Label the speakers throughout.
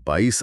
Speaker 1: 22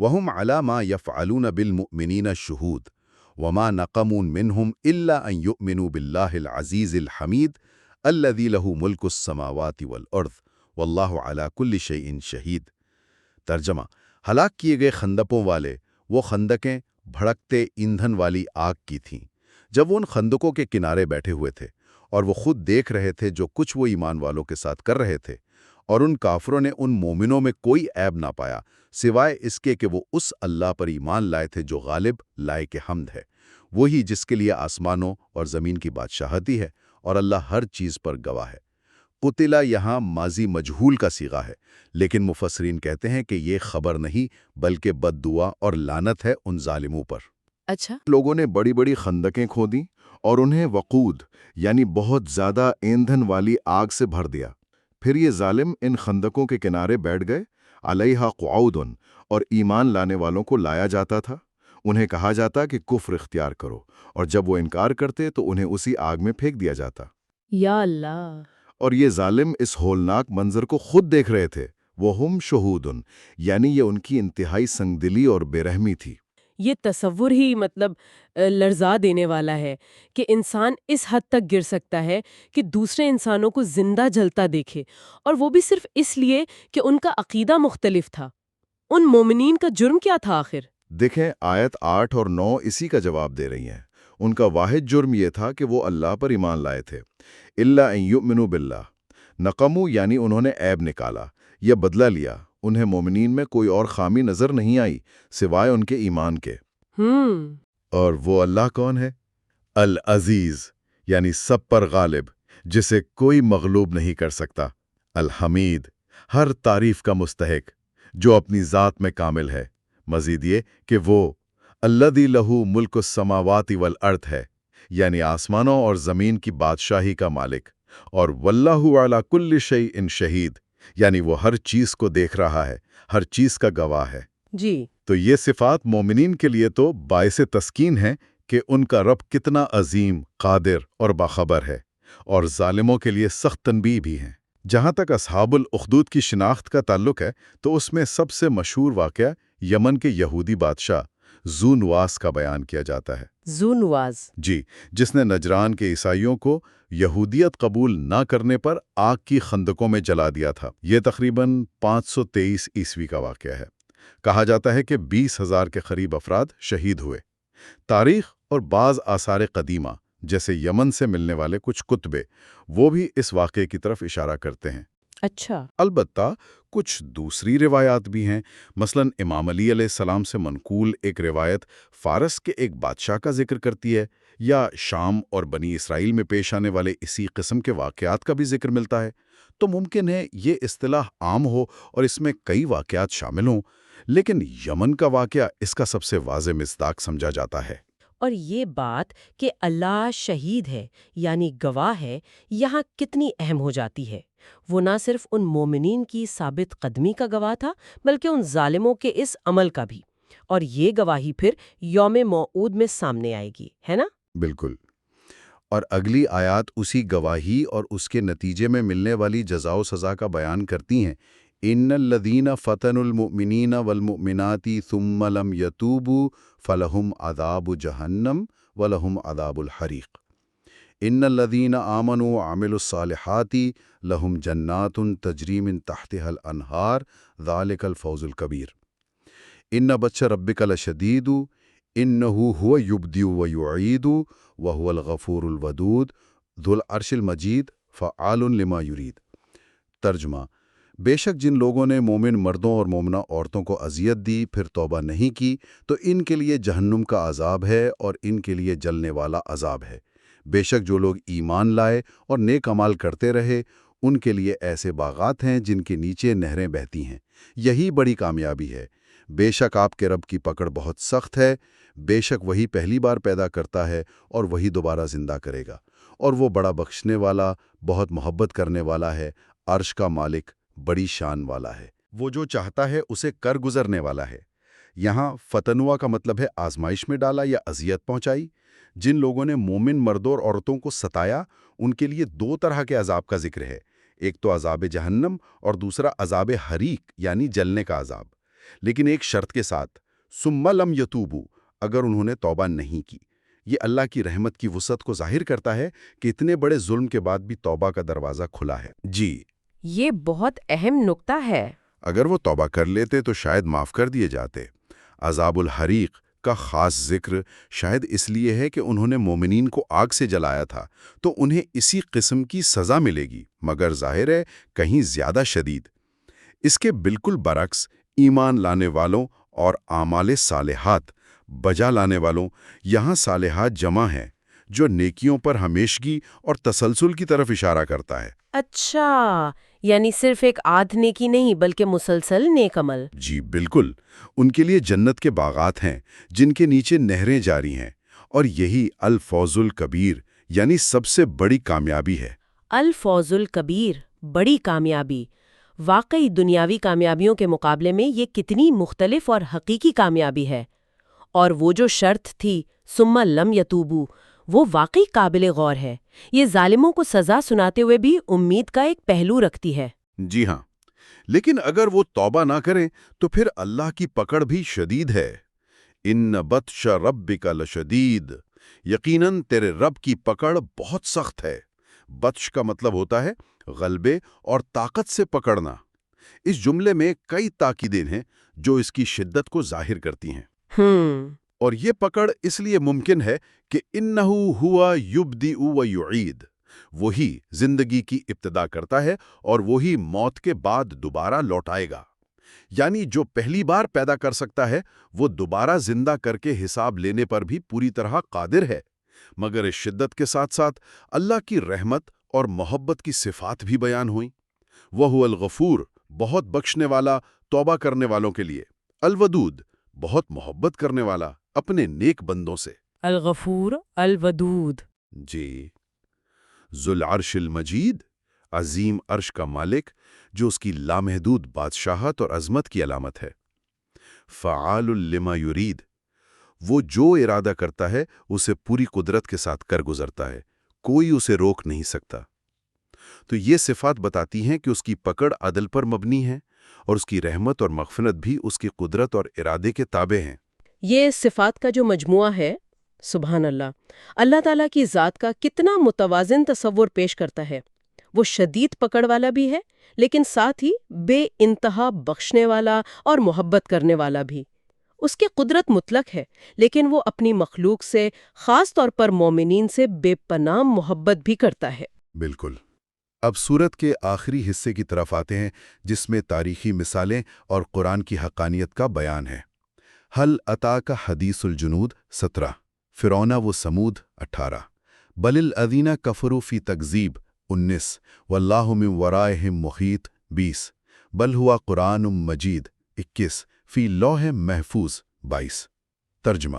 Speaker 1: وَهُمْ عَلَى مَا يَفْعَلُونَ بِالْمُؤْمِنِينَ الشُّهُودُ وَمَا نَقَمُوا مِنْهُمْ إِلَّا أَن يُؤْمِنُوا بِاللَّهِ الْعَزِيزِ الْحَمِيدِ الَّذِي لَهُ مُلْكُ السَّمَاوَاتِ وَالْأَرْضِ وَاللَّهُ عَلَى كُلِّ شَيْءٍ شَهِيدٌ۔ ترجمہ: ہلاک کیے گئے خندقوں والے وہ خندقیں بھڑکتے ایندھن والی آگ کی تھیں جب وہ ان خندقوں کے کنارے بیٹھے ہوئے تھے اور وہ خود دیکھ رہے تھے جو کچھ وہ ایمان والوں کے ساتھ کر رہے تھے، اور ان کافروں نے ان مومنوں میں کوئی عیب نہ پایا سوائے اس کے کہ وہ اس اللہ پر ایمان لائے تھے جو غالب لائق حمد ہے، وہی جس کے لیے آسمانوں اور زمین کی بادشاہتی ہے اور اللہ ہر چیز پر گواہ ہے۔ قتلہ یہاں ماضی مجہول کا صیغہ ہے، لیکن مفسرین کہتے ہیں کہ یہ خبر نہیں بلکہ بد دعا اور لعنت ہے ان ظالموں پر۔
Speaker 2: اچھا۔
Speaker 1: لوگوں نے بڑی بڑی خندقیں کھودیں اور انہیں وقود یعنی بہت زیادہ ایندھن والی آگ سے بھر دیا۔ پھر یہ ظالم ان خندقوں کے کنارے بیٹھ گئے، علیہا قعودن، اور ایمان لانے والوں کو لایا جاتا تھا۔ انہیں کہا جاتا کہ کفر اختیار کرو، اور جب وہ انکار کرتے تو انہیں اسی آگ میں پھینک دیا جاتا۔
Speaker 2: یا اللہ!
Speaker 1: اور یہ ظالم اس ہولناک منظر کو خود دیکھ رہے تھے، وہم شہودن، یعنی یہ ان کی انتہائی سنگدلی اور بے رحمی تھی۔
Speaker 2: یہ تصور ہی لرزا دینے والا ہے کہ انسان اس حد تک گر سکتا ہے کہ دوسرے انسانوں کو زندہ جلتا دیکھے، اور وہ بھی صرف اس لیے کہ ان کا عقیدہ مختلف تھا۔ ان مومنین کا جرم کیا تھا آخر؟
Speaker 1: دیکھیں، آیت 8 اور 9 اسی کا جواب دے رہی ہیں۔ ان کا واحد جرم یہ تھا کہ وہ اللہ پر ایمان لائے تھے، الا ان یؤمنوا باللہ۔ نقموا یعنی انہوں نے عیب نکالا یا بدلہ لیا، انہیں مومنین میں کوئی اور خامی نظر نہیں آئی سوائے ان کے ایمان کے۔ اور وہ اللہ کون ہے؟ العزیز، یعنی سب پر غالب، جسے کوئی مغلوب نہیں کر سکتا، الحمید، ہر تعریف کا مستحق، جو اپنی ذات میں کامل ہے۔ مزید یہ کہ وہ الذی لہ ملک السماوات والارض ہے، یعنی آسمانوں اور زمین کی بادشاہی کا مالک، اور واللہ علی کل شیء شہید، یعنی وہ ہر چیز کو دیکھ رہا ہے، ہر چیز کا گواہ ہے۔
Speaker 2: جی۔
Speaker 1: تو یہ صفات مومنین کے لیے تو باعث تسکین ہیں کہ ان کا رب کتنا عظیم، قادر اور باخبر ہے، اور ظالموں کے لیے سخت تنبیہ بھی ہیں۔ جہاں تک اصحاب الاخدود کی شناخت کا تعلق ہے تو اس میں سب سے مشہور واقعہ یمن کے یہودی بادشاہ ذو نواس کا بیان کیا جاتا ہے۔
Speaker 2: ذو نواس؟
Speaker 1: جی، جس نے نجران کے عیسائیوں کو یہودیت قبول نہ کرنے پر آگ کی خندقوں میں جلا دیا تھا۔ یہ تقریباً 523 عیسوی کا واقعہ ہے۔ کہا جاتا ہے کہ 20,000 کے قریب افراد شہید ہوئے۔ تاریخ اور بعض آثار قدیمہ جیسے یمن سے ملنے والے کچھ کتبے وہ بھی اس واقعے کی طرف اشارہ کرتے ہیں۔
Speaker 2: اچھا۔
Speaker 1: البتہ کچھ دوسری روایات بھی ہیں۔ مثلا امام علی علیہ السلام سے منقول ایک روایت فارس کے ایک بادشاہ کا ذکر کرتی ہے، یا شام اور بنی اسرائیل میں پیش آنے والے اسی قسم کے واقعات کا بھی ذکر ملتا ہے۔ تو ممکن ہے یہ اصطلاح عام ہو اور اس میں کئی واقعات شامل ہوں، لیکن یمن کا واقعہ اس کا سب سے واضح مصداق سمجھا جاتا ہے۔
Speaker 2: اور یہ بات کہ اللہ شہید ہے یعنی گواہ ہے، یہاں کتنی اہم ہو جاتی ہے۔ وہ نہ صرف ان مومنین کی ثابت قدمی کا گواہ تھا بلکہ ان ظالموں کے اس عمل کا بھی، اور یہ گواہی پھر یوم موعود میں سامنے آئے گی، ہے نا؟
Speaker 1: بالکل۔ اور اگلی آیات اسی گواہی اور اس کے نتیجے میں ملنے والی جزا و سزا کا بیان کرتی ہیں۔ ان الذین فتنوا المؤمنین والمؤمنات ثم لم یتوبوا فلہم عذاب جہنم ولہم عذاب الحریق۔ ان الذین آمنوا وعملوا الصالحات لہم جنات تجری من تحتها الانہار ذالک الفوز الکبیر۔ ان بطش ربک لشدید انہ هو یبدئ ویعید وہو الغفور الودود ذو العرش المجید فعال لما یرید۔ ترجمہ: بے شک جن لوگوں نے مومن مردوں اور مومنہ عورتوں کو اذیت دی پھر توبہ نہیں کی تو ان کے لیے جہنم کا عذاب ہے اور ان کے لیے جلنے والا عذاب ہے۔ بے شک جو لوگ ایمان لائے اور نیک اعمال کرتے رہے ان کے لیے ایسے باغات ہیں جن کے نیچے نہریں بہتی ہیں۔ یہی بڑی کامیابی ہے۔ بے شک آپ کے رب کی پکڑ بہت سخت ہے۔ بے شک وہی پہلی بار پیدا کرتا ہے اور وہی دوبارہ زندہ کرے گا، اور وہ بڑا بخشنے والا، بہت محبت کرنے والا ہے، عرش کا مالک، بڑی شان والا ہے۔ وہ جو چاہتا ہے اسے کر گزرنے والا ہے۔ یہاں فتنوا کا مطلب ہے آزمائش میں ڈالا یا اذیت پہنچائی۔ جن لوگوں نے مومن مردوں اور عورتوں کو ستایا ان کے لیے دو طرح کے عذاب کا ذکر ہے، ایک تو عذاب جہنم اور دوسرا عذاب حریق یعنی جلنے کا عذاب۔ لیکن ایک شرط کے ساتھ، ثم لم یتوبوا، اگر انہوں نے توبہ نہیں کی۔ یہ اللہ کی رحمت کی وسعت کو ظاہر کرتا ہے کہ اتنے بڑے ظلم کے بعد بھی توبہ کا دروازہ کھلا ہے۔ جی،
Speaker 2: یہ بہت اہم نکتہ ہے۔
Speaker 1: اگر وہ توبہ کر لیتے تو شاید معاف کر دیے جاتے۔ عذاب الحریق کا خاص ذکر شاید اس لیے ہے کہ انہوں نے مومنین کو آگ سے جلایا تھا، تو انہیں اسی قسم کی سزا ملے گی، مگر ظاہر ہے کہیں زیادہ شدید۔ اس کے بالکل برعکس ایمان لانے والوں اور اعمال صالحات بجا لانے والوں، یہاں صالحات جمع ہیں، جو نیکیوں پر ہمیشگی اور تسلسل کی طرف اشارہ کرتا ہے۔
Speaker 2: اچھا، یعنی صرف ایک آدھ نیکی نہیں بلکہ مسلسل نیک عمل۔
Speaker 1: جی بالکل، ان کے لیے جنت کے باغات ہیں جن کے نیچے نہریں جاری ہیں، اور یہی الفوز الکبیر یعنی سب سے بڑی کامیابی ہے۔
Speaker 2: الفوز الکبیر، بڑی کامیابی۔ واقعی دنیاوی کامیابیوں کے مقابلے میں یہ کتنی مختلف اور حقیقی کامیابی ہے۔ اور وہ جو شرط تھی ثم لم یتوبوا، وہ واقعی قابل غور ہے۔ یہ ظالموں کو سزا سناتے ہوئے بھی امید کا ایک پہلو رکھتی ہے۔
Speaker 1: جی ہاں، لیکن اگر وہ توبہ نہ کریں تو پھر اللہ کی پکڑ بھی شدید ہے۔ ان بطش ربک لشدید، یقیناً تیرے رب کی پکڑ بہت سخت ہے۔ بطش کا مطلب ہوتا ہے غلبے اور طاقت سے پکڑنا۔ اس جملے میں کئی تاکیدیں ہیں جو اس کی شدت کو ظاہر کرتی ہیں۔ اور یہ پکڑ اس لیے ممکن ہے کہ انہو ہوا یبدئ و یعید، وہی زندگی کی ابتدا کرتا ہے اور وہی موت کے بعد دوبارہ لوٹائے گا۔ یعنی جو پہلی بار پیدا کر سکتا ہے وہ دوبارہ زندہ کر کے حساب لینے پر بھی پوری طرح قادر ہے۔ مگر اس شدت کے ساتھ ساتھ اللہ کی رحمت اور محبت کی صفات بھی بیان ہوئیں۔ وَهُوَ الْغَفُورُ، بہت بخشنے والا توبہ کرنے والوں کے لیے، الودود، بہت محبت کرنے والا اپنے نیک بندوں سے۔
Speaker 2: الغفور الودود۔
Speaker 1: جی، ذو العرش المجید، عظیم عرش کا مالک جو اس کی لامحدود بادشاہت اور عظمت کی علامت ہے۔ فعال لما یرید، وہ جو ارادہ کرتا ہے اسے پوری قدرت کے ساتھ کر گزرتا ہے، کوئی اسے روک نہیں سکتا۔ تو یہ صفات بتاتی ہیں کہ اس کی پکڑ عدل پر مبنی ہے، اور اس کی رحمت اور مغفرت بھی اس کی قدرت اور ارادے کے تابع ہیں۔
Speaker 2: یہ صفات کا جو مجموعہ ہے، سبحان اللہ، اللہ تعالیٰ کی ذات کا کتنا متوازن تصور پیش کرتا ہے۔ وہ شدید پکڑ والا بھی ہے، لیکن ساتھ ہی بے انتہا بخشنے والا اور محبت کرنے والا بھی۔ اس کی قدرت مطلق ہے، لیکن وہ اپنی مخلوق سے، خاص طور پر مومنین سے بے پناہ محبت بھی کرتا ہے۔
Speaker 1: بالکل۔ اب سورت کے آخری حصے کی طرف آتے ہیں، جس میں تاریخی مثالیں اور قرآن کی حقانیت کا بیان ہے۔ حل اتاک حدیث الجنود 17، فرعون و سمود 18، بل الذین کفروا فی تکذیب 19، واللہ من ورائہم محیط 20، بل ہوا قرآن مجید 21، فی لوح محفوظ 22۔ ترجمہ: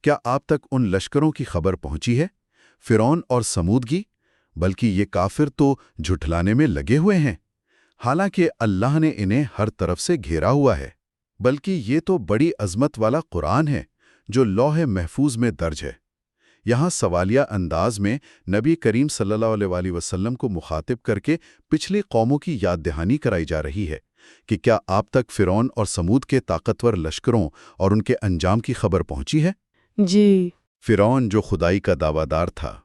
Speaker 1: کیا آپ تک ان لشکروں کی خبر پہنچی ہے، فرعون اور سمود کی؟ بلکہ یہ کافر تو جھٹلانے میں لگے ہوئے ہیں، حالانکہ اللہ نے انہیں ہر طرف سے گھیرا ہوا ہے۔ بلکہ یہ تو بڑی عظمت والا قرآن ہے جو لوح محفوظ میں درج ہے۔ یہاں سوالیہ انداز میں نبی کریم صلی اللہ علیہ وآلہ وسلم کو مخاطب کر کے پچھلی قوموں کی یاد دہانی کرائی جا رہی ہے کہ کیا آپ تک فرعون اور سمود کے طاقتور لشکروں اور ان کے انجام کی خبر پہنچی ہے؟
Speaker 2: جی۔
Speaker 1: فرعون جو خدائی کا دعویٰ دار تھا،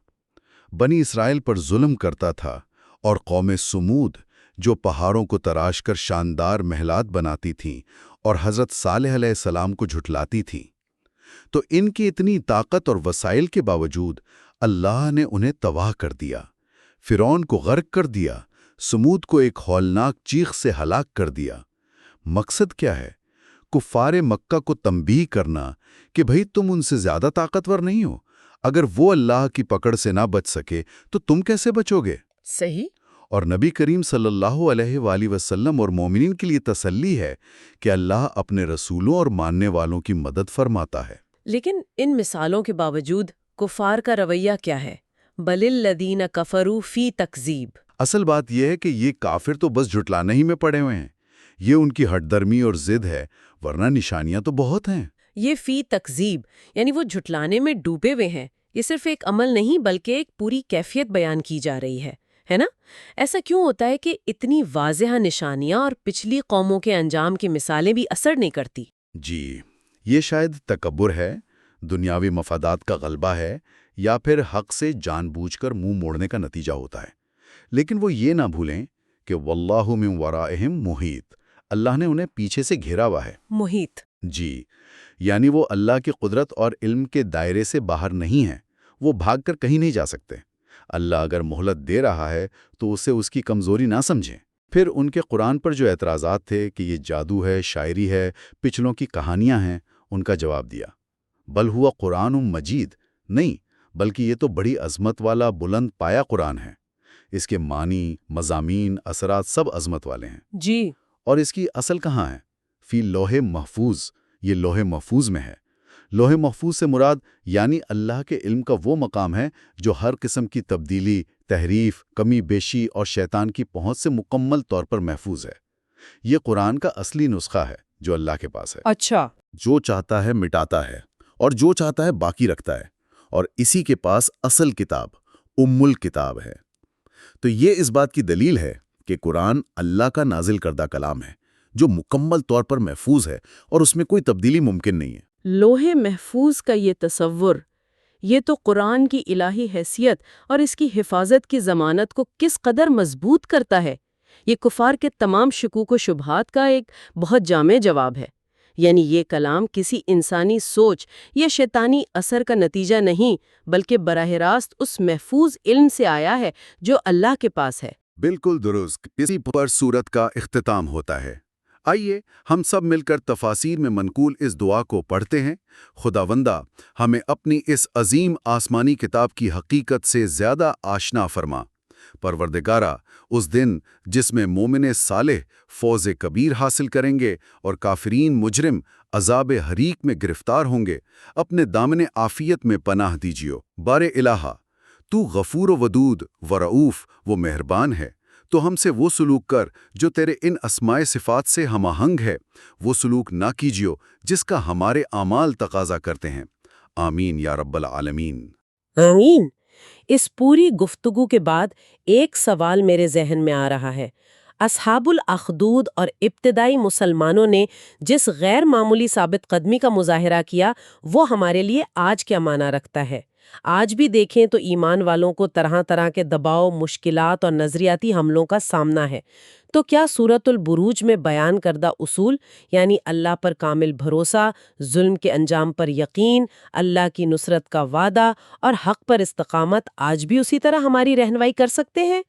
Speaker 1: بنی اسرائیل پر ظلم کرتا تھا، اور قوم سمود جو پہاڑوں کو تراش کر شاندار محلات بناتی تھیں اور حضرت صالح علیہ السلام کو جھٹلاتی تھیں، تو ان کی اتنی طاقت اور وسائل کے باوجود اللہ نے انہیں تباہ کر دیا، فرعون کو غرق کر دیا، سمود کو ایک ہولناک چیخ سے ہلاک کر دیا۔ مقصد کیا ہے؟ کفار مکہ کو تنبیہ کرنا کہ بھئی تم ان سے زیادہ طاقتور نہیں ہو، اگر وہ اللہ کی پکڑ سے نہ بچ سکے تو تم کیسے بچو گے؟
Speaker 2: صحیح۔
Speaker 1: اور نبی کریم صلی اللہ علیہ وآلہ وسلم اور مومنین کے لیے تسلی ہے کہ اللہ اپنے رسولوں اور ماننے والوں کی مدد فرماتا ہے۔
Speaker 2: لیکن ان مثالوں کے باوجود کفار کا رویہ کیا ہے؟ بل الذین کفروا فی تکذیب۔
Speaker 1: اصل بات یہ ہے کہ یہ کافر تو بس جھٹلانے ہی میں پڑے ہوئے ہیں، یہ ان کی ہٹ درمی اور ضد ہے، ورنہ نشانیاں تو بہت ہیں۔
Speaker 2: یہ فی تکذیب یعنی وہ جھٹلانے میں ڈوبے ہوئے ہیں۔ یہ صرف ایک عمل نہیں بلکہ ایک پوری کیفیت بیان کی جا رہی ہے۔ ہے نا؟ ایسا کیوں ہوتا ہے کہ اتنی واضح نشانیاں اور پچھلی قوموں کے انجام کی مثالیں بھی اثر نہیں کرتی؟
Speaker 1: جی، یہ شاید تکبر ہے، دنیاوی مفادات کا غلبہ ہے، یا پھر حق سے جان بوجھ کر منہ موڑنے کا نتیجہ ہوتا ہے۔ لیکن وہ یہ نہ بھولیں کہ واللہ من ورائہم محیط، اللہ نے انہیں پیچھے سے گھیرا ہوا ہے۔
Speaker 2: محیط۔
Speaker 1: جی، یعنی وہ اللہ کی قدرت اور علم کے دائرے سے باہر نہیں ہیں، وہ بھاگ کر کہیں نہیں جا سکتے۔ اللہ اگر مہلت دے رہا ہے تو اسے اس کی کمزوری نہ سمجھیں۔ پھر ان کے قرآن پر جو اعتراضات تھے کہ یہ جادو ہے، شاعری ہے، پچھلوں کی کہانیاں ہیں، ان کا جواب دیا، بل ہوا قرآن مجید، نہیں بلکہ یہ تو بڑی عظمت والا بلند پایا قرآن ہے۔ اس کے معنی، مضامین، اثرات سب عظمت والے ہیں۔
Speaker 2: جی۔
Speaker 1: اور اس کی اصل کہاں ہے؟ فی لوح محفوظ، یہ لوح محفوظ میں ہے۔ لوح محفوظ سے مراد یعنی اللہ کے علم کا وہ مقام ہے جو ہر قسم کی تبدیلی، تحریف، کمی بیشی اور شیطان کی پہنچ سے مکمل طور پر محفوظ ہے۔ یہ قرآن کا اصلی نسخہ ہے جو اللہ کے پاس ہے۔
Speaker 2: اچھا۔
Speaker 1: جو چاہتا ہے مٹاتا ہے اور جو چاہتا ہے باقی رکھتا ہے، اور اسی کے پاس اصل کتاب ام الکتاب ہے۔ تو یہ اس بات کی دلیل ہے کہ قرآن اللہ کا نازل کردہ کلام ہے جو مکمل طور پر محفوظ ہے اور اس میں کوئی تبدیلی ممکن نہیں ہے۔
Speaker 2: لوح محفوظ کا یہ تصور، یہ تو قرآن کی الہی حیثیت اور اس کی حفاظت کی ضمانت کو کس قدر مضبوط کرتا ہے۔ یہ کفار کے تمام شکوک و شبہات کا ایک بہت جامع جواب ہے۔ یعنی یہ کلام کسی انسانی سوچ یا شیطانی اثر کا نتیجہ نہیں، بلکہ براہ راست اس محفوظ علم سے آیا ہے جو اللہ کے پاس ہے۔
Speaker 1: بالکل درست، اسی پر سورت کا اختتام ہوتا ہے۔ آئیے ہم سب مل کر تفاسیر میں منقول اس دعا کو پڑھتے ہیں۔ خداوندہ، ہمیں اپنی اس عظیم آسمانی کتاب کی حقیقت سے زیادہ آشنا فرما۔ پروردگارا، اس دن جس میں مومن صالح فوز کبیر حاصل کریں گے اور کافرین مجرم عذاب حریق میں گرفتار ہوں گے، اپنے دامن عافیت میں پناہ دیجیو۔ بار الہا، تو غفور و ودود و رعوف و مہربان ہے، تو ہم سے وہ سلوک کر جو تیرے ان اسماء صفات سے ہم آہنگ ہے، وہ سلوک نہ کیجیو جس کا ہمارے اعمال تقاضا کرتے ہیں۔ آمین یا رب العالمین۔
Speaker 2: آمین۔ اس پوری گفتگو کے بعد ایک سوال میرے ذہن میں آ رہا ہے۔ اصحاب الاخدود اور ابتدائی مسلمانوں نے جس غیر معمولی ثابت قدمی کا مظاہرہ کیا، وہ ہمارے لیے آج کیا معنی رکھتا ہے؟ آج بھی دیکھیں تو ایمان والوں کو طرح طرح کے دباؤ، مشکلات اور نظریاتی حملوں کا سامنا ہے۔ تو کیا سورۃ البروج میں بیان کردہ اصول، یعنی اللہ پر کامل بھروسہ، ظلم کے انجام پر یقین، اللہ کی نصرت کا وعدہ اور حق پر استقامت، آج بھی اسی طرح ہماری رہنمائی کر سکتے ہیں؟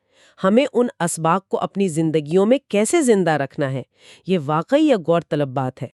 Speaker 2: ہمیں ان اسباق کو اپنی زندگیوں میں کیسے زندہ رکھنا ہے؟ یہ واقعی ایک غور طلب بات ہے۔